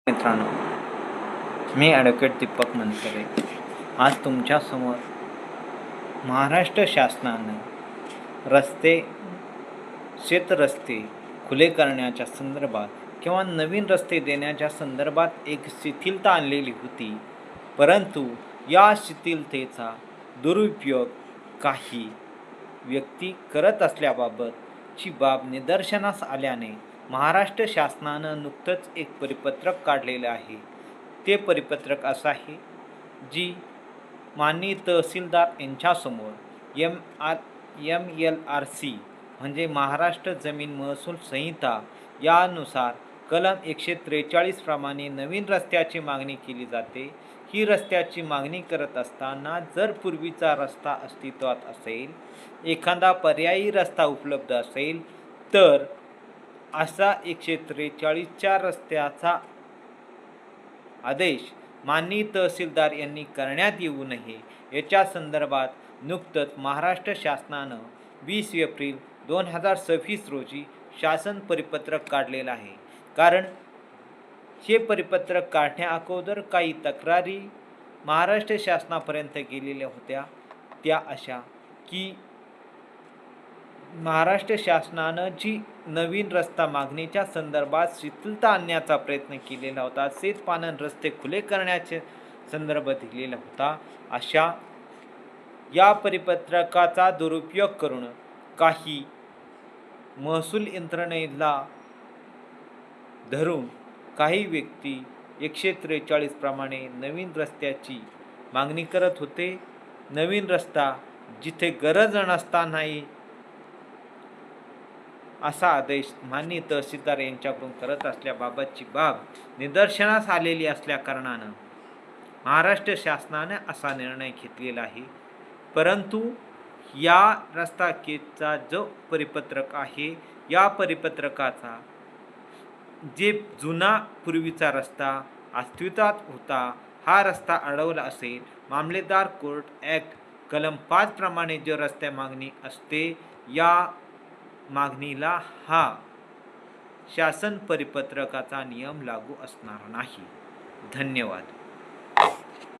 मित्रांनो, मी ॲडव्होकेट दीपक मनसरे आज तुमच्यासमोर महाराष्ट्र शासनानं रस्ते, शेतरस्ते खुले करण्याच्या संदर्भात किंवा नवीन रस्ते देण्याच्या संदर्भात एक शिथिलता आणलेली होती. परंतु या शिथिलतेचा दुरुपयोग काही व्यक्ती करत असल्याबाबतची बाब निदर्शनास आल्याने महाराष्ट्र शासनानं नुकतंच एक परिपत्रक काढलेलं आहे. ते परिपत्रक असं आहे, जी माननीय तहसीलदार यांच्यासमोर MLRC म्हणजे महाराष्ट्र जमीन महसूल संहिता यानुसार कलम 143 प्रमाणे नवीन रस्त्याची मागणी केली जाते. ही रस्त्याची मागणी करत असताना जर पूर्वीचा रस्ता अस्तित्वात असेल, एखादा पर्यायी रस्ता उपलब्ध असेल, तर असा 143च्या रस्त्याचा आदेश माननीय तहसीलदार यांनी करण्यात येऊ नये याच्या संदर्भात नुकतंच महाराष्ट्र शासनानं 20 एप्रिल 2026 रोजी शासन परिपत्रक काढलेलं आहे. कारण हे परिपत्रक काढण्याअगोदर काही तक्रारी महाराष्ट्र शासनापर्यंत गेलेल्या होत्या. त्या अशा की महाराष्ट्र शासनानं जी नवीन रस्ता मागणीच्या संदर्भात शिथिलता आणण्याचा प्रयत्न केलेला होता, शेतपालन रस्ते खुले करण्याचे संदर्भ दिलेला होता, अशा या परिपत्रकाचा दुरुपयोग करून काही महसूल यंत्रणेला धरून काही व्यक्ती 143 प्रमाणे नवीन रस्त्याची मागणी करत होते. नवीन रस्ता जिथे गरज नसतानाही असा आदेश माननीय तहसीलदार यांच्याकडून करत असल्याबाबतची बाब निदर्शनास आलेली असल्याकारणानं महाराष्ट्र शासनाने असा निर्णय घेतलेला आहे. परंतु या रस्ता केसचा जो परिपत्रक आहे, या परिपत्रकाचा जे जुना पूर्वीचा रस्ता अस्तित्वात होता, हा रस्ता अडवला असेल, मामलेदार कोर्ट ॲक्ट कलम 5 प्रमाणे जो रस्त्या मागणी असते, या मागणीला हा शासन परिपत्रकाचा नियम लागू असणार नाही. धन्यवाद.